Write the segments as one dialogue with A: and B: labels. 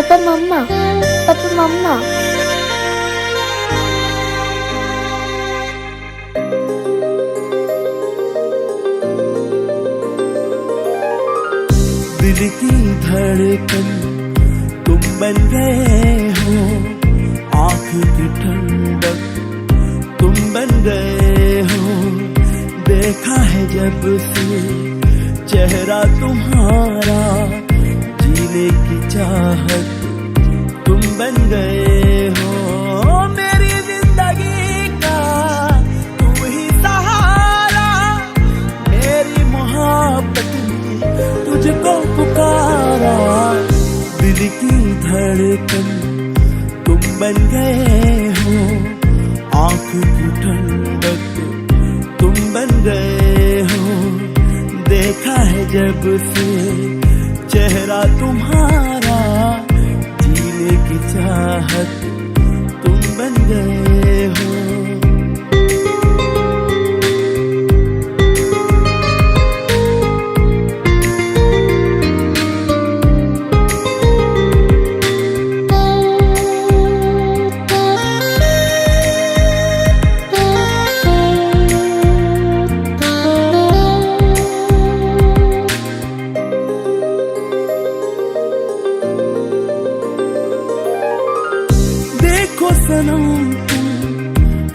A: पापा मम्मा, पापा मम्मा।
B: दिल की धड़कन तुम बन गए हो, आँख की ठंडक तुम बन गए हो। देखा है जब से चेहरा तुम्हारा, जीने की चाहत तुम बन गए हो। मेरी जिंदगी का तुम ही सहारा, मेरी मोहब्बत ने तुझको पुकारा। दिल की धड़कन तुम बन गए हो, आँख की ठंडक तुम बन गए हो। देखा है जब से चेहरा तुम्हारा, जीने की चाहत तुम बन गए हो।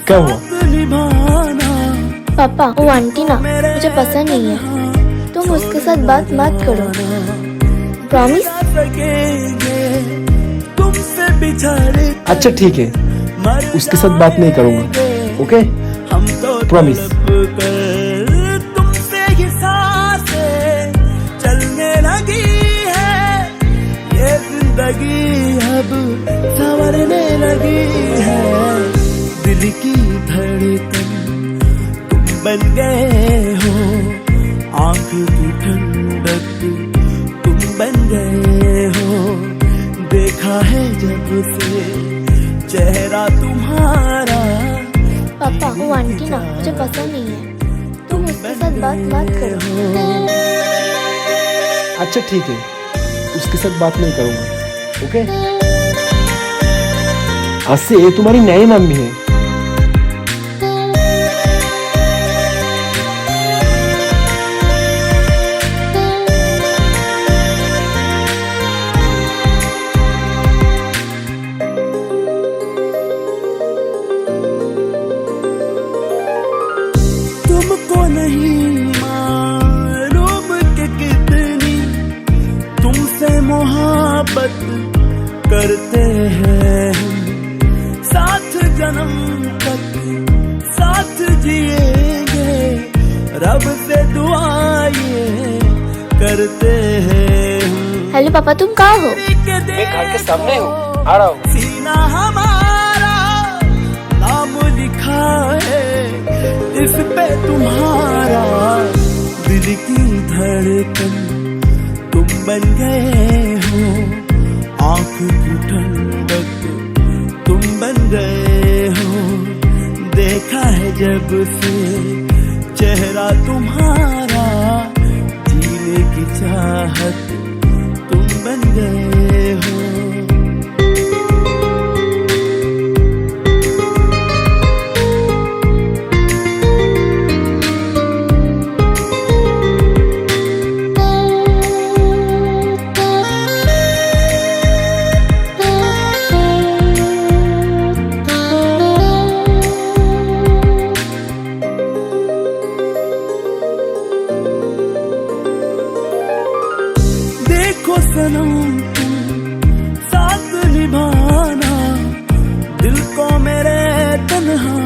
C: क्या हुआ?
A: पापा वो आंटी ना मुझे पसंद नहीं है, तुम उसके साथ बात मत करो, प्रॉमिस।
C: अच्छा ठीक है, उसके साथ बात नहीं करूँगा, ओके? प्रॉमिस।
B: तुमसे ही सांसें चलने लगी है, ये जिंदगी अब संवरने लगी है। दिल की धड़कन तुम बन गए हो, आँख की ठंडक तुम बन गए हो। देखा है जब से चेहरा तुम्हारा।
A: पापा वो आंटी ना मुझे पसंद नहीं है, तुम उसके साथ बात मत करो।
C: अच्छा ठीक है, उसके साथ बात नहीं करूँगा, ओके? आज से ये तुम्हारी नई मम्मी है।
B: तुमको नहीं मालूम कि कितनी तुमसे मोहब्बत करते हैं हम। साथ जन्म तक साथ जिएंगे, रब से दुआएं करते हैं हम।
A: हेलो पापा, तुम कहाँ हो?
C: मैं घर के सामने हूँ, आ रहा हूँ।
B: सीना हमारा नाम लिखा है इस पे तुम्हारा। दिल की धड़कन तुम बन गए हो, आँख की ठंडक तुम बन गए हो। देखा है जब से चेहरा तुम्हारा, जीने की चाहत तुम बन गए हो। देखो सनम तुम साथ निभाना, दिल को मेरे तन्हा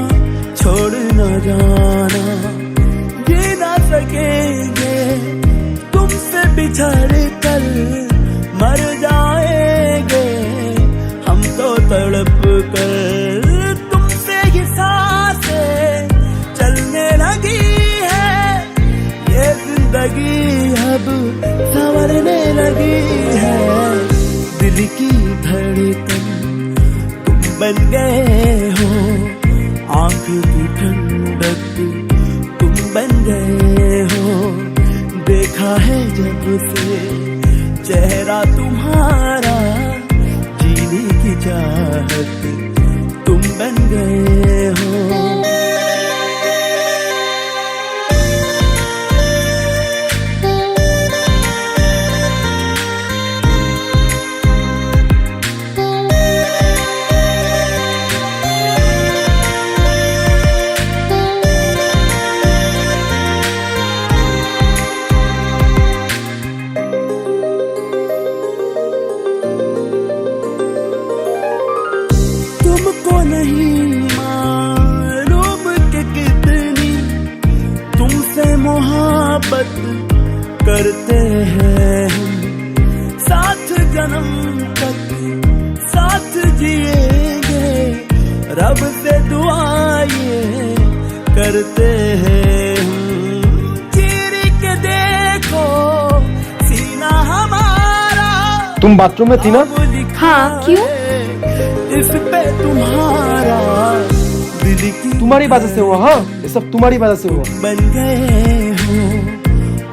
B: छोड़ न जाना। जी ना सकेंगे तुमसे बिछड़ कर, मर जाएंगे हम तो तड़प कर। तुमसे ही सांसें चलने लगी है, ये जिंदगी अब संवरने लगी है। दिल की धड़कन तुम बन गए हो, आँख की ठंडक तुम बन गए हो। देखा है जब से चेहरा तुम्हारा, की चाहत तुम बन गए हो। तुमको नहीं मालूम कि कितनी तुमसे मोहब्बत करते हैं हम। साथ जन्म तक साथ जिएंगे, रब से दुआएं करते हैं हम। चीर के देखो सीना हमारा।
C: तुम बाथरूम में थी ना?
A: हाँ, क्यों?
B: इस पे तुम्हारा दिल की
C: तुम्हारी वजह से हुआ। हाँ, ये सब तुम्हारी वजह से हुआ।
B: बन गए हो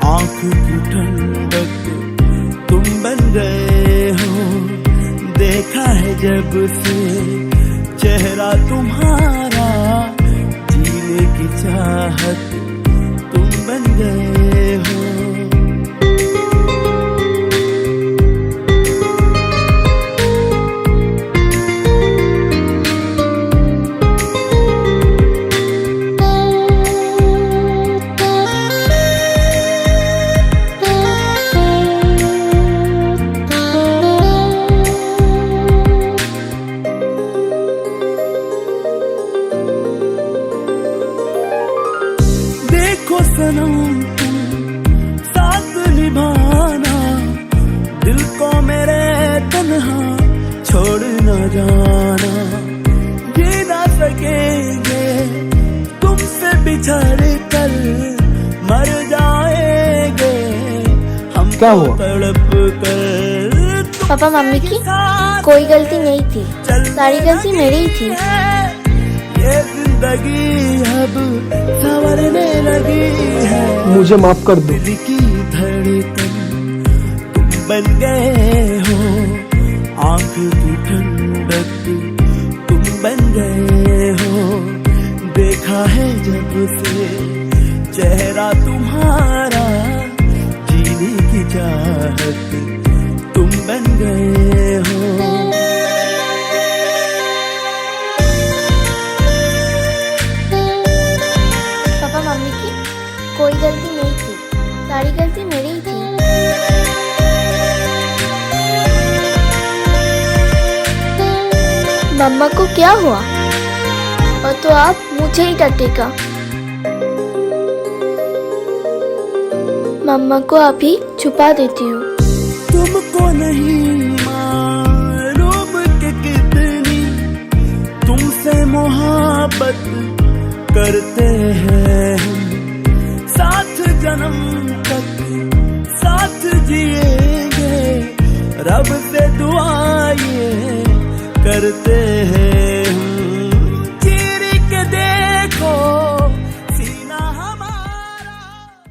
B: आँख की ठंडक तुम बन गए हो। देखा है जब से चेहरा तुम्हारा, जीने की चाहत तुम बन गए हो। देखो सनम तुम साथ निभाना, दिल को मेरे तन्हा छोड़ न जाना। ये ना सकेंगे तुमसे बिछड़ कर, मर जाएंगे हम
C: क्या हुआ?
B: तड़प कर।
A: पापा मम्मी की कोई गलती नहीं थी, सारी गलती मेरी ही थी।
B: ये जिंदगी अब संवरने लगी है।
C: मुझे माफ कर दो।
B: दिल की धड़कन तुम बन गए हो, आँख की ठंडक तुम बन गए हो। देखा है जब से चेहरा तुम्हारा, जीने की चाहत तुम बन गए हो।
A: मम्मी की कोई गलती नहीं थी, सारी गलती मेरी ही थी। मम्मा को क्या हुआ? और तो आप मुझे ही डांटेगा। मम्मा को अभी छुपा देती हूँ।
B: तुमको नहीं मालूम कि कितनी तुमसे मोहब्बत करते हैं हम। साथ जन्म तक साथ जिएंगे, रब से दुआएं करते हैं हम।